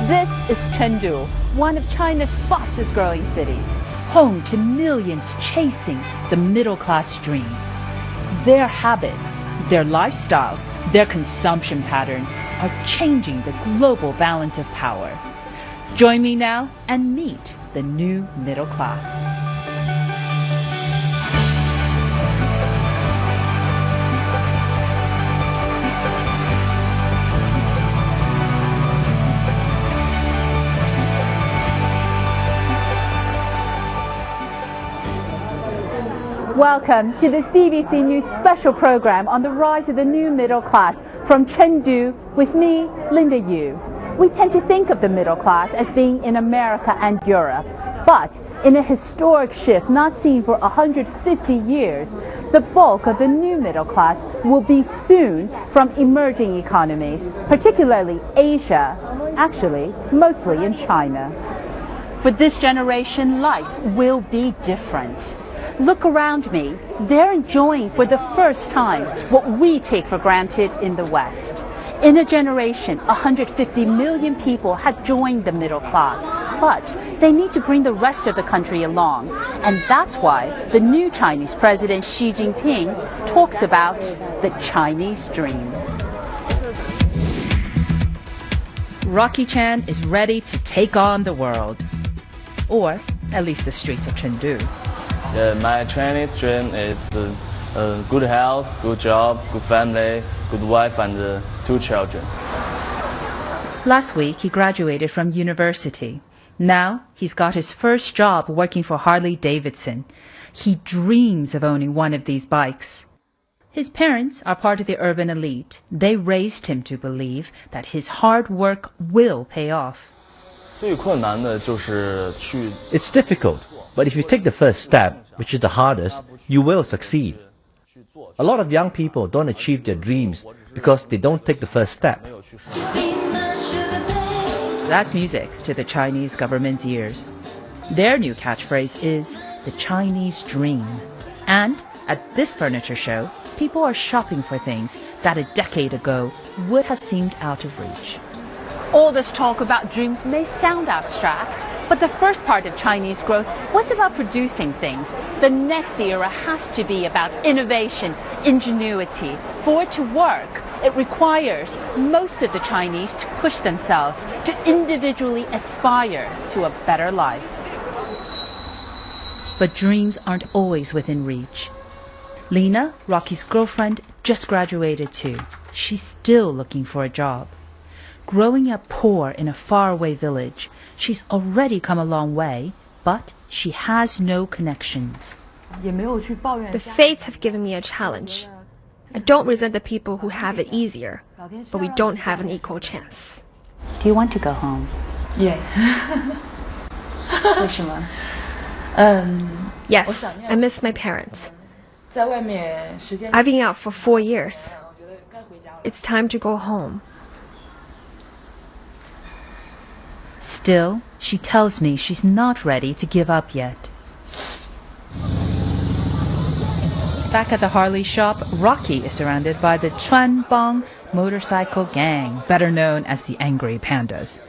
This is Chengdu, one of China's fastest growing cities, home to millions chasing the middle-class dream. Their habits, their lifestyles, their consumption patterns are changing the global balance of power. Join me now and meet the new middle class. Welcome to this BBC News special program on the rise of the new middle class from Chengdu with me, Linda Yu. We tend to think of the middle class as being in America and Europe, but in a historic shift not seen for 150 years, the bulk of the new middle class will be soon from emerging economies, particularly Asia, actually mostly in China. For this generation, life will be different. Look around me. They're enjoying for the first time what we take for granted in the West. In a generation, 150 million people have joined the middle class, but they need to bring the rest of the country along. And that's why the new Chinese President Xi Jinping talks about the Chinese dream. Rocky Chan is ready to take on the world, or at least the streets of Chengdu. My Chinese dream is good health, good job, good family, good wife, and 2 children. Last week, he graduated from university. Now, he's got his first job working for Harley-Davidson. He dreams of owning one of these bikes. His parents are part of the urban elite. They raised him to believe that his hard work will pay off. It's difficult, but if you take the first step, which is the hardest, you will succeed. A lot of young people don't achieve their dreams because they don't take the first step. That's music to the Chinese government's ears. Their new catchphrase is the Chinese dream. And at this furniture show, people are shopping for things that a decade ago would have seemed out of reach. All this talk about dreams may sound abstract, but the first part of Chinese growth was about producing things. The next era has to be about innovation, ingenuity. For it to work, it requires most of the Chinese to push themselves, to individually aspire to a better life. But dreams aren't always within reach. Lena, Rocky's girlfriend, just graduated too. She's still looking for a job. Growing up poor in a faraway village, she's already come a long way, but she has no connections. The fates have given me a challenge. I don't resent the people who have it easier, but we don't have an equal chance. Do you want to go home? Yeah. Yes, I miss my parents. I've been out for 4 years. It's time to go home. Still, she tells me she's not ready to give up yet. Back at the Harley shop, Rocky is surrounded by the Chuanbang motorcycle gang, better known as the Angry Pandas.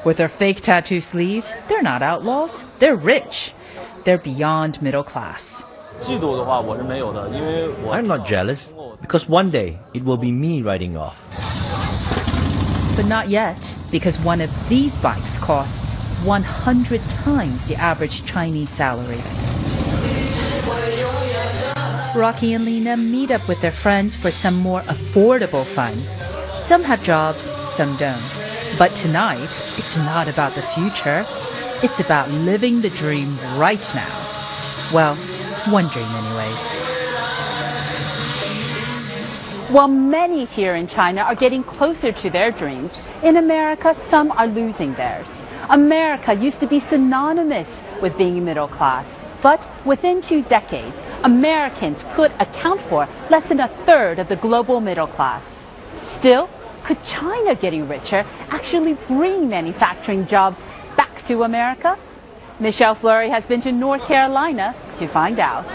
With their fake tattoo sleeves, they're not outlaws, they're rich. They're beyond middle class. I'm not jealous, because one day it will be me riding off. But not yet, because one of these bikes costs 100 times the average Chinese salary. Rocky and Lena meet up with their friends for some more affordable fun. Some have jobs, some don't. But tonight, it's not about the future. It's about living the dream right now. Well, one dream anyways. While many here in China are getting closer to their dreams, in America, some are losing theirs. America used to be synonymous with being middle class, but within 2 decades, Americans could account for less than 1/3 of the global middle class. Still, could China getting richer actually bring manufacturing jobs back to America? Michelle Fleury has been to North Carolina to find out.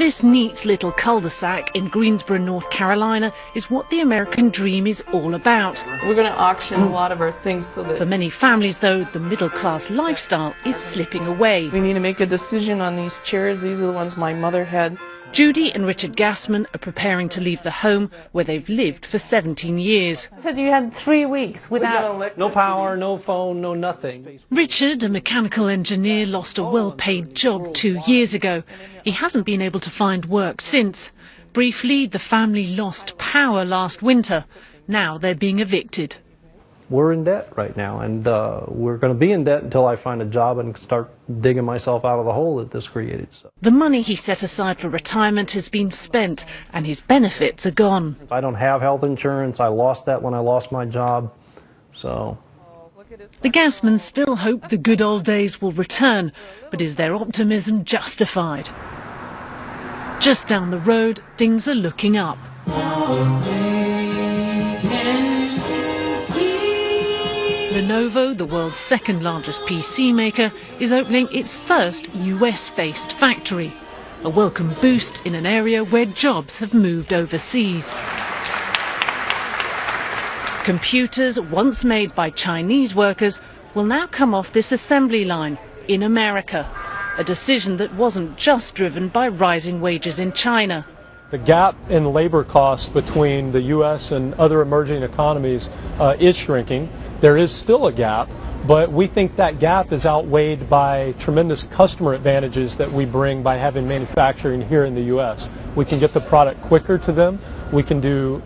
This neat little cul-de-sac in Greensboro, North Carolina is what the American dream is all about. We're going to auction a lot of our things so that... For many families, though, the middle-class lifestyle is slipping away. We need to make a decision on these chairs. These are the ones my mother had. Judy and Richard Gassman are preparing to leave the home where they've lived for 17 years. So you had 3 weeks without... No power, no phone, no nothing. Richard, a mechanical engineer, lost a well-paid job 2 years ago. He hasn't been able to find work since. Briefly, the family lost power last winter. Now they're being evicted. We're in debt right now, and we're going to be in debt until I find a job and start digging myself out of the hole that this created. The money he set aside for retirement has been spent, and his benefits are gone. I don't have health insurance. I lost that when I lost my job, so... The Gassmans still hope the good old days will return, but is their optimism justified? Just down the road, things are looking up. Lenovo, the world's second largest PC maker, is opening its first US-based factory. A welcome boost in an area where jobs have moved overseas. Computers, once made by Chinese workers, will now come off this assembly line in America. A decision that wasn't just driven by rising wages in China. The gap in labor costs between the U.S. and other emerging economies is shrinking. There is still a gap, but we think that gap is outweighed by tremendous customer advantages that we bring by having manufacturing here in the U.S. We can get the product quicker to them. We can do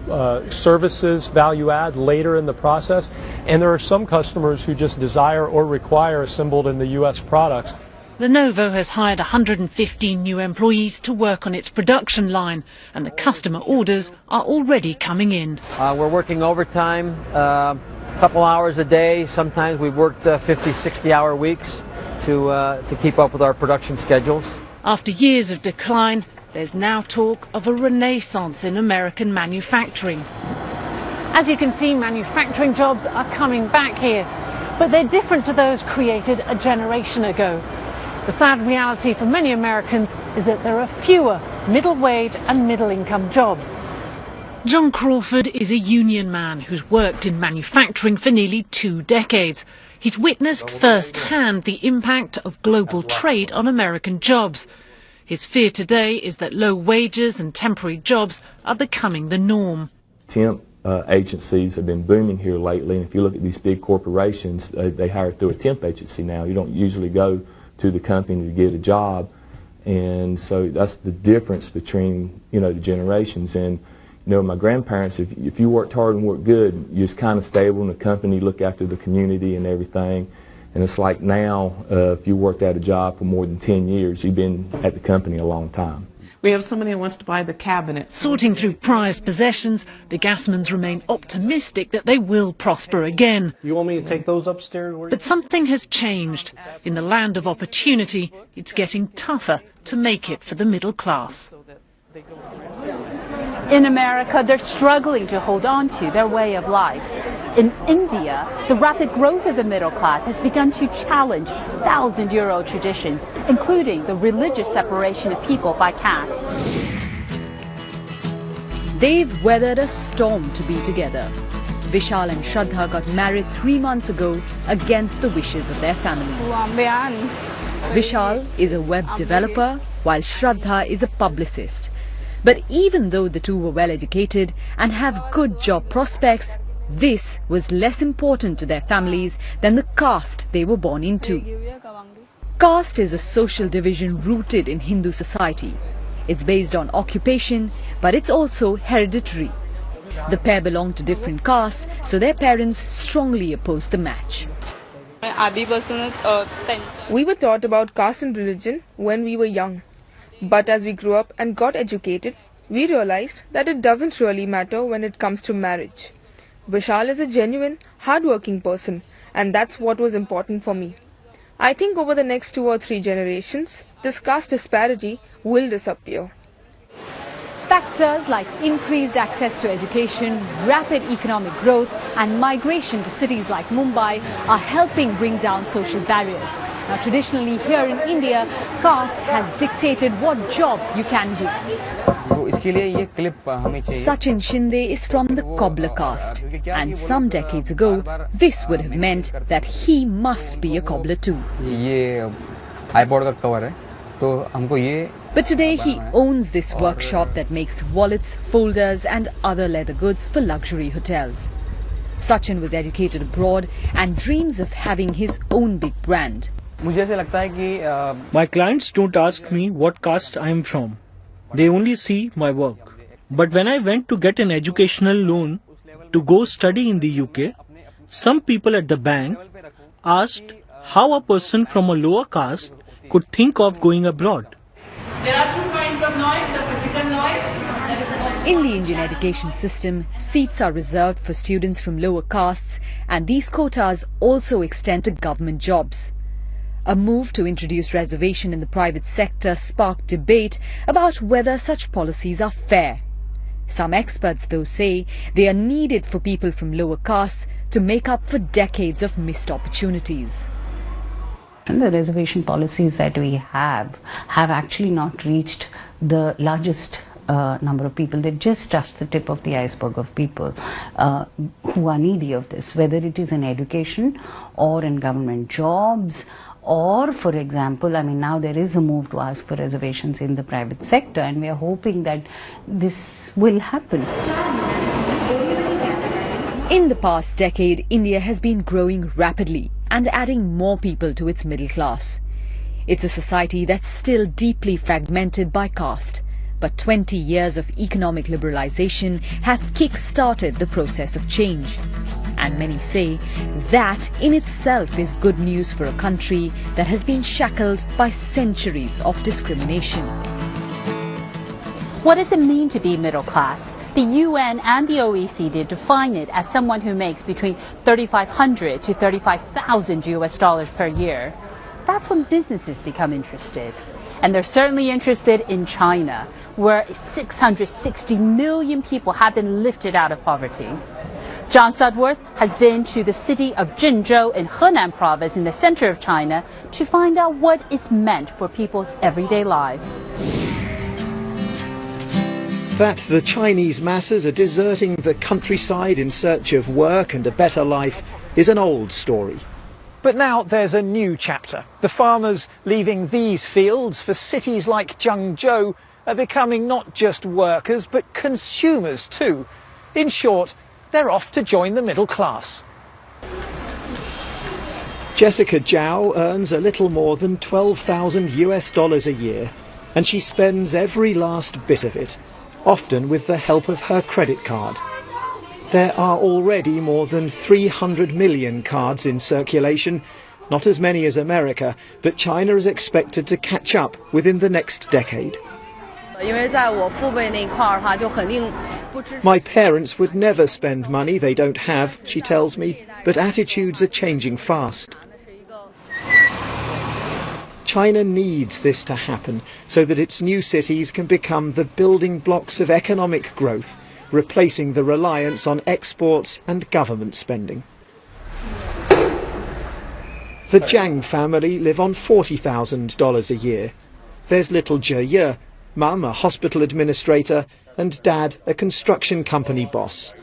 services, value add later in the process. And there are some customers who just desire or require assembled in the U.S. products. Lenovo has hired 115 new employees to work on its production line, and the customer orders are already coming in. We're working overtime, a couple hours a day. Sometimes we've worked 50, 60-hour weeks to keep up with our production schedules. After years of decline, there's now talk of a renaissance in American manufacturing. As you can see, manufacturing jobs are coming back here, but they're different to those created a generation ago. The sad reality for many Americans is that there are fewer middle-wage and middle-income jobs. John Crawford is a union man who's worked in manufacturing for nearly 2 decades. He's witnessed firsthand the impact of global trade on American jobs. His fear today is that low wages and temporary jobs are becoming the norm. Temp agencies have been booming here lately, and if you look at these big corporations, they hire through a temp agency now. You don't usually go to the company to get a job, and so that's the difference between, the generations. And my grandparents, if you worked hard and worked good, you're just kind of stable in the company, look after the community and everything. And it's like now, if you worked at a job for more than 10 years, you've been at the company a long time. We have somebody who wants to buy the cabinet. Sorting through prized possessions, the Gassmans remain optimistic that they will prosper again. You want me to take those upstairs? But something has changed. In the land of opportunity, it's getting tougher to make it for the middle class. In America, they're struggling to hold on to their way of life. In India, the rapid growth of the middle class has begun to challenge 1,000-year-old traditions, including the religious separation of people by caste. They've weathered a storm to be together. Vishal and Shraddha got married 3 months ago against the wishes of their families. Vishal is a web developer, while Shraddha is a publicist. But even though the two were well educated and have good job prospects, this was less important to their families than the caste they were born into. Caste is a social division rooted in Hindu society. It's based on occupation, but it's also hereditary. The pair belong to different castes, so their parents strongly opposed the match. We were taught about caste and religion when we were young. But as we grew up and got educated, we realized that it doesn't really matter when it comes to marriage. Vishal is a genuine, hard-working person, and that's what was important for me. I think over the next 2 or 3 generations, this caste disparity will disappear. Factors like increased access to education, rapid economic growth and migration to cities like Mumbai are helping bring down social barriers. Now, traditionally here in India, caste has dictated what job you can do. Sachin Shinde is from the cobbler caste, and some decades ago, this would have meant that he must be a cobbler too. But today he owns this workshop that makes wallets, folders and other leather goods for luxury hotels. Sachin was educated abroad and dreams of having his own big brand. My clients don't ask me what caste I am from. They only see my work. But when I went to get an educational loan to go study in the UK, some people at the bank asked how a person from a lower caste could think of going abroad. There are 2 kinds of noise, the physical noise. In the Indian education system, seats are reserved for students from lower castes, and these quotas also extend to government jobs. A move to introduce reservation in the private sector sparked debate about whether such policies are fair. Some experts, though, say they are needed for people from lower castes to make up for decades of missed opportunities. And the reservation policies that we have actually not reached the largest number of people. They just touched the tip of the iceberg of people who are needy of this, whether it is in education or in government jobs, or, for example, I mean, now there is a move to ask for reservations in the private sector, and we are hoping that this will happen. In the past decade, India has been growing rapidly and adding more people to its middle class. It's a society that's still deeply fragmented by caste, but 20 years of economic liberalization have kick-started the process of change. And many say that in itself is good news for a country that has been shackled by centuries of discrimination. What does it mean to be middle class? The UN and the OECD define it as someone who makes between $3,500 to $35,000 US per year. That's when businesses become interested. And they're certainly interested in China, where 660 million people have been lifted out of poverty. John Sudworth has been to the city of Zhengzhou in Henan province in the center of China to find out what it's meant for people's everyday lives. That the Chinese masses are deserting the countryside in search of work and a better life is an old story. But now there's a new chapter. The farmers leaving these fields for cities like Zhengzhou are becoming not just workers but consumers too. In short, they're off to join the middle class. Jessica Zhao earns a little more than $12,000 a year, and she spends every last bit of it, often with the help of her credit card. There are already more than 300 million cards in circulation, not as many as America, but China is expected to catch up within the next decade. My parents would never spend money they don't have, she tells me, but attitudes are changing fast. China needs this to happen so that its new cities can become the building blocks of economic growth, replacing the reliance on exports and government spending. The Jiang family live on $40,000 a year. There's little Zhe, Mum a hospital administrator and Dad a construction company boss.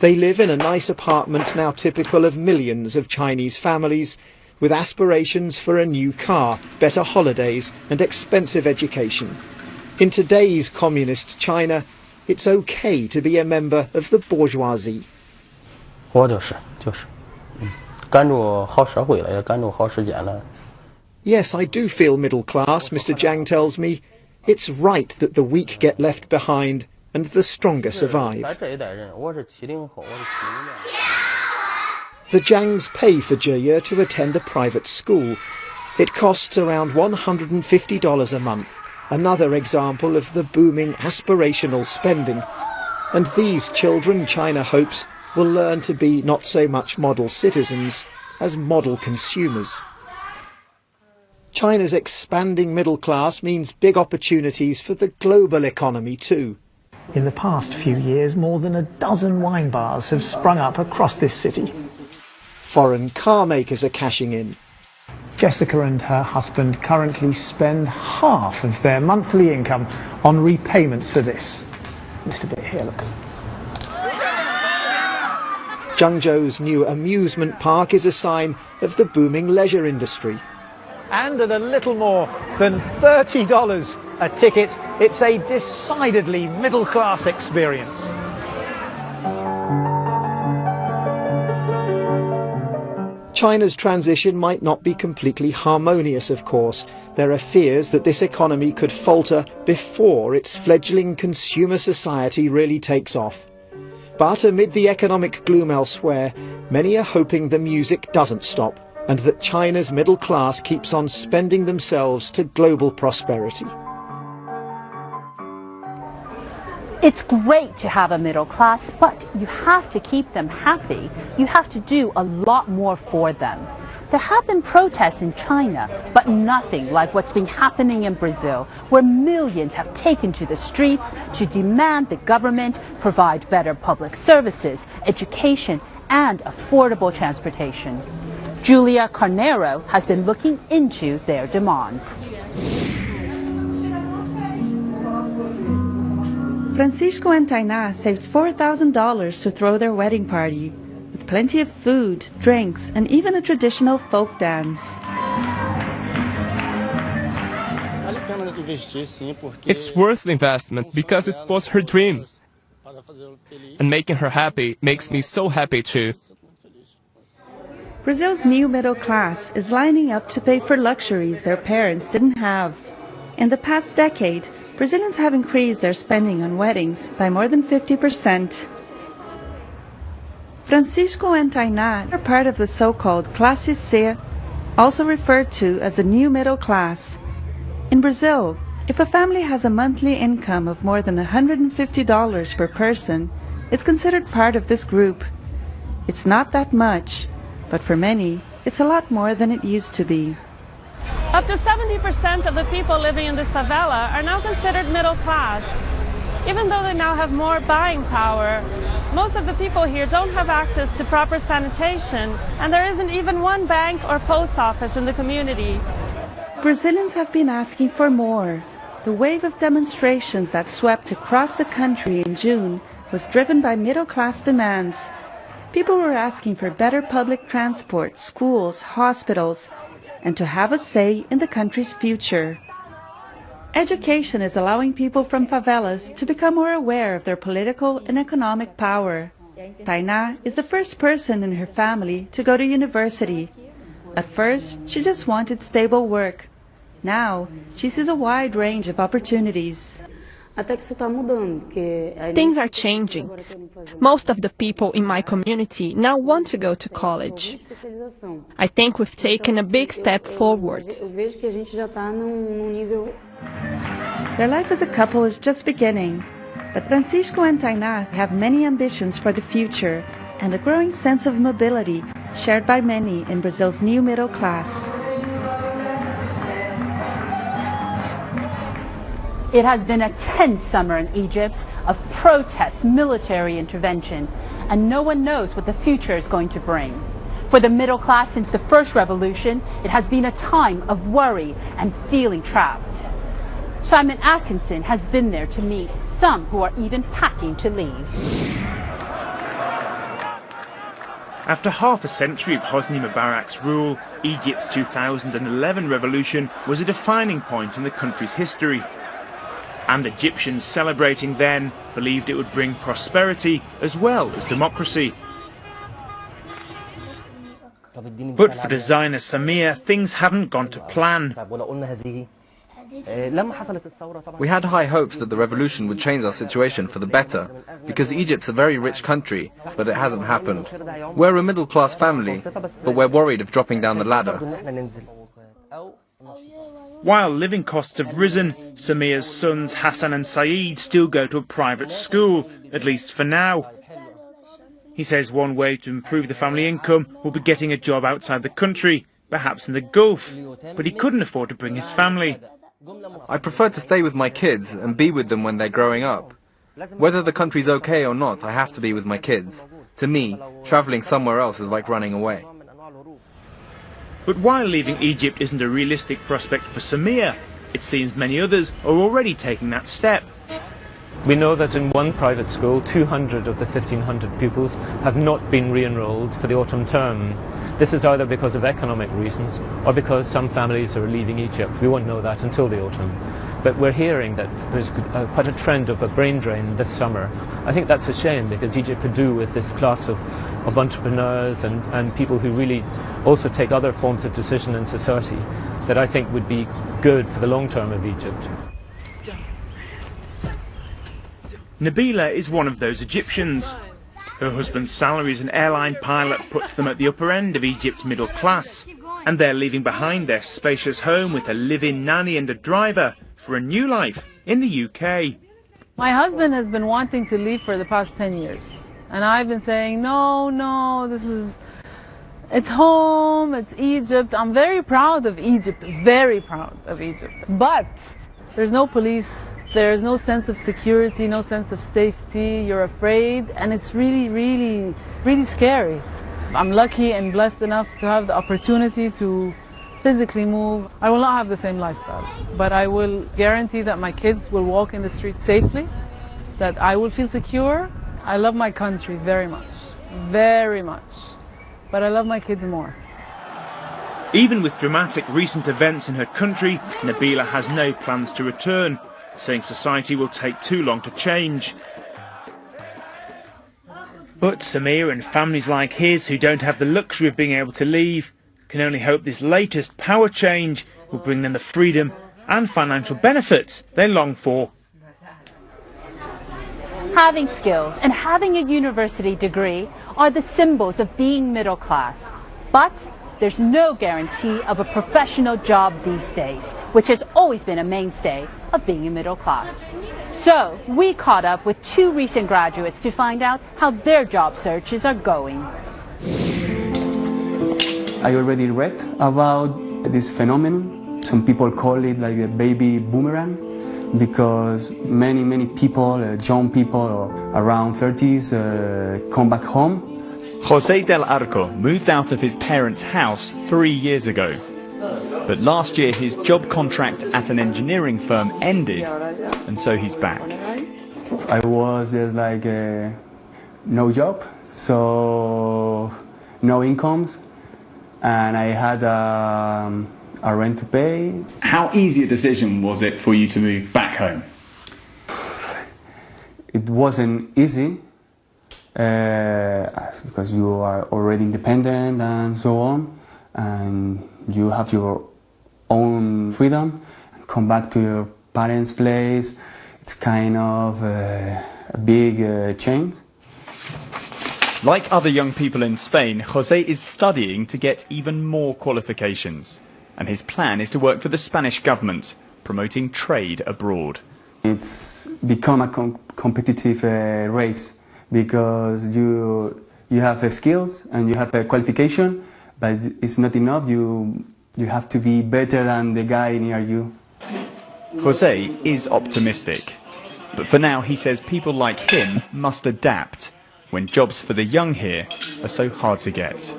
They live in a nice apartment now typical of millions of Chinese families, with aspirations for a new car, better holidays and expensive education. In today's communist China, it's okay to be a member of the bourgeoisie. Yes, I do feel middle class, Mr. Jiang tells me. It's right that the weak get left behind and the stronger survive. The Jiangs pay for Zhe to attend a private school. It costs around $150 a month, another example of the booming aspirational spending. And these children, China hopes, will learn to be not so much model citizens as model consumers. China's expanding middle class means big opportunities for the global economy too. In the past few years, more than a dozen wine bars have sprung up across this city. Foreign car makers are cashing in. Jessica and her husband currently spend half of their monthly income on repayments for this. Mr. Bit here, look. Zhengzhou's new amusement park is a sign of the booming leisure industry. And at a little more than $30 a ticket, it's a decidedly middle-class experience. China's transition might not be completely harmonious, of course. There are fears that this economy could falter before its fledgling consumer society really takes off. But amid the economic gloom elsewhere, many are hoping the music doesn't stop and that China's middle class keeps on spending themselves to global prosperity. It's great to have a middle class, but you have to keep them happy. You have to do a lot more for them. There have been protests in China, but nothing like what's been happening in Brazil, where millions have taken to the streets to demand the government provide better public services, education, and affordable transportation. Julia Carneiro has been looking into their demands. Francisco and Tainá saved $4,000 to throw their wedding party, with plenty of food, drinks, and even a traditional folk dance. It's worth the investment because it was her dream. And making her happy makes me so happy too. Brazil's new middle class is lining up to pay for luxuries their parents didn't have. In the past decade, Brazilians have increased their spending on weddings by more than 50%. Francisco and Tainá are part of the so-called Class C, also referred to as the new middle class. In Brazil, if a family has a monthly income of more than $150 per person, it's considered part of this group. It's not that much, but for many, it's a lot more than it used to be. Up to 70% of the people living in this favela are now considered middle class. Even though they now have more buying power, most of the people here don't have access to proper sanitation, and there isn't even one bank or post office in the community. Brazilians have been asking for more. The wave of demonstrations that swept across the country in June was driven by middle-class demands. People were asking for better public transport, schools, hospitals, and to have a say in the country's future. Education is allowing people from favelas to become more aware of their political and economic power. Tainá is the first person in her family to go to university. At first, she just wanted stable work. Now, she sees a wide range of opportunities. Things are changing. Most of the people in my community now want to go to college. I think we've taken a big step forward. Their life as a couple is just beginning, but Francisco and Tainá have many ambitions for the future and a growing sense of mobility shared by many in Brazil's new middle class. It has been a tense summer in Egypt of protests, military intervention, and no one knows what the future is going to bring. For the middle class since the first revolution, it has been a time of worry and feeling trapped. Simon Atkinson has been there to meet some who are even packing to leave. After half a century of Hosni Mubarak's rule, Egypt's 2011 revolution was a defining point in the country's history. And Egyptians celebrating then believed it would bring prosperity as well as democracy. But for designer Samir, things haven't gone to plan. We had high hopes that the revolution would change our situation for the better, because Egypt's a very rich country, but it hasn't happened. We're a middle-class family, but we're worried of dropping down the ladder. While living costs have risen, Samir's sons Hassan and Saeed still go to a private school, at least for now. He says one way to improve the family income will be getting a job outside the country, perhaps in the Gulf, but he couldn't afford to bring his family. I prefer to stay with my kids and be with them when they're growing up. Whether the country's okay or not, I have to be with my kids. To me, travelling somewhere else is like running away. But while leaving Egypt isn't a realistic prospect for Samir, it seems many others are already taking that step. We know that in one private school, 200 of the 1,500 pupils have not been re-enrolled for the autumn term. This is either because of economic reasons or because some families are leaving Egypt. We won't know that until the autumn. But we're hearing that there's quite a trend of a brain drain this summer. I think that's a shame because Egypt could do with this class of entrepreneurs and people who really also take other forms of decision in society that I think would be good for the long term of Egypt. Nabila is one of those Egyptians. Her husband's salary as an airline pilot puts them at the upper end of Egypt's middle class, and they're leaving behind their spacious home with a live-in nanny and a driver for a new life in the UK. My husband has been wanting to leave for the past 10 years, and I've been saying, no, it's home, it's Egypt. I'm very proud of Egypt, very proud of Egypt. But there's no police, there's no sense of security, no sense of safety, you're afraid, and it's really, really, really scary. I'm lucky and blessed enough to have the opportunity to physically move. I will not have the same lifestyle, but I will guarantee that my kids will walk in the streets safely, that I will feel secure. I love my country very much, but I love my kids more. Even with dramatic recent events in her country, Nabila has no plans to return, saying society will take too long to change. But Samir and families like his who don't have the luxury of being able to leave can only hope this latest power change will bring them the freedom and financial benefits they long for. Having skills and having a university degree are the symbols of being middle class. But there's no guarantee of a professional job these days, which has always been a mainstay of being a middle class. So we caught up with two recent graduates to find out how their job searches are going. I already read about this phenomenon. Some people call it like a baby boomerang because many people, young people around 30s, come back home. José del Arco moved out of his parents' house 3 years ago. But last year his job contract at an engineering firm ended, and so he's back. I was just like no job, so no incomes, and I had a rent to pay. How easy a decision was it for you to move back home? It wasn't easy. Because you are already independent and so on, and you have your own freedom, and come back to your parents' place, it's kind of a big change. Like other young people in Spain, José is studying to get even more qualifications, and his plan is to work for the Spanish government, promoting trade abroad. It's become a competitive race, because you have skills and you have a qualification, but it's not enough. You have to be better than the guy near you. José is optimistic, but for now he says people like him must adapt when jobs for the young here are so hard to get.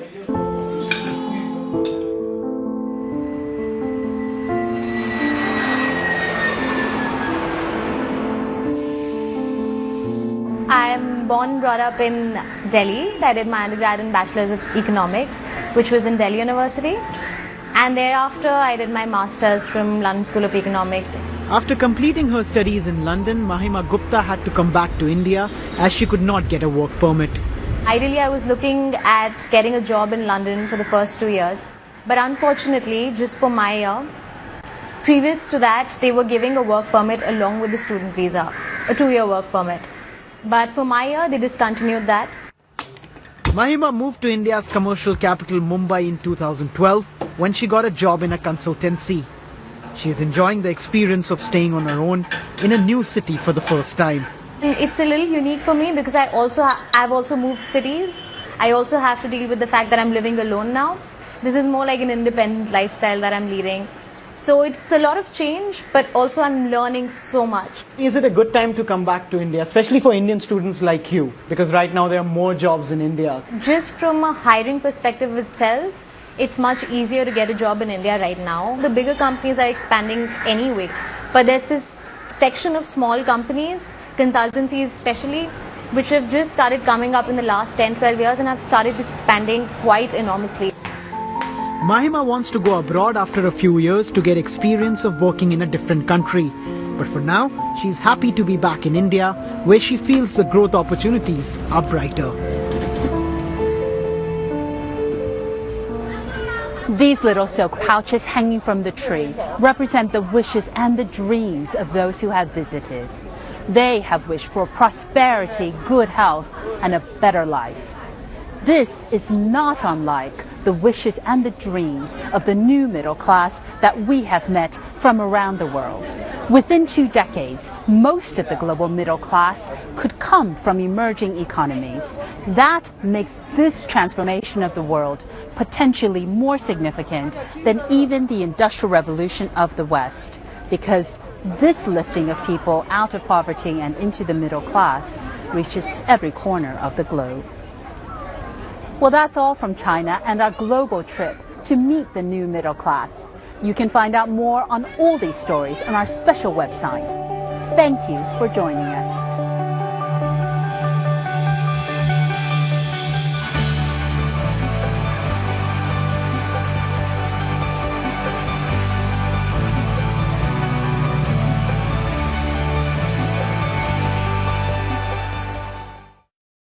I'm born and brought up in Delhi. I did my undergrad and Bachelor's of Economics, which was in Delhi University. And thereafter, I did my Master's from London School of Economics. After completing her studies in London, Mahima Gupta had to come back to India as she could not get a work permit. Ideally, I was looking at getting a job in London for the first 2 years. But unfortunately, just for my year, previous to that, they were giving a work permit along with the student visa, a 2-year work permit. But for my year, they discontinued that. Mahima moved to India's commercial capital Mumbai in 2012 when she got a job in a consultancy. She is enjoying the experience of staying on her own in a new city for the first time. It's a little unique for me because I've also moved cities. I also have to deal with the fact that I'm living alone now. This is more like an independent lifestyle that I'm leading. So it's a lot of change, but also I'm learning so much. Is it a good time to come back to India, especially for Indian students like you? Because right now there are more jobs in India. Just from a hiring perspective itself, it's much easier to get a job in India right now. The bigger companies are expanding anyway, but there's this section of small companies, consultancies especially, which have just started coming up in the last 10-12 years and have started expanding quite enormously. Mahima wants to go abroad after a few years to get experience of working in a different country. But for now, she's happy to be back in India, where she feels the growth opportunities are brighter. These little silk pouches hanging from the tree represent the wishes and the dreams of those who have visited. They have wished for prosperity, good health, and a better life. This is not unlike the wishes and the dreams of the new middle class that we have met from around the world. Within 2 decades, most of the global middle class could come from emerging economies. That makes this transformation of the world potentially more significant than even the Industrial Revolution of the West, because this lifting of people out of poverty and into the middle class reaches every corner of the globe. Well, that's all from China and our global trip to meet the new middle class. You can find out more on all these stories on our special website. Thank you for joining us.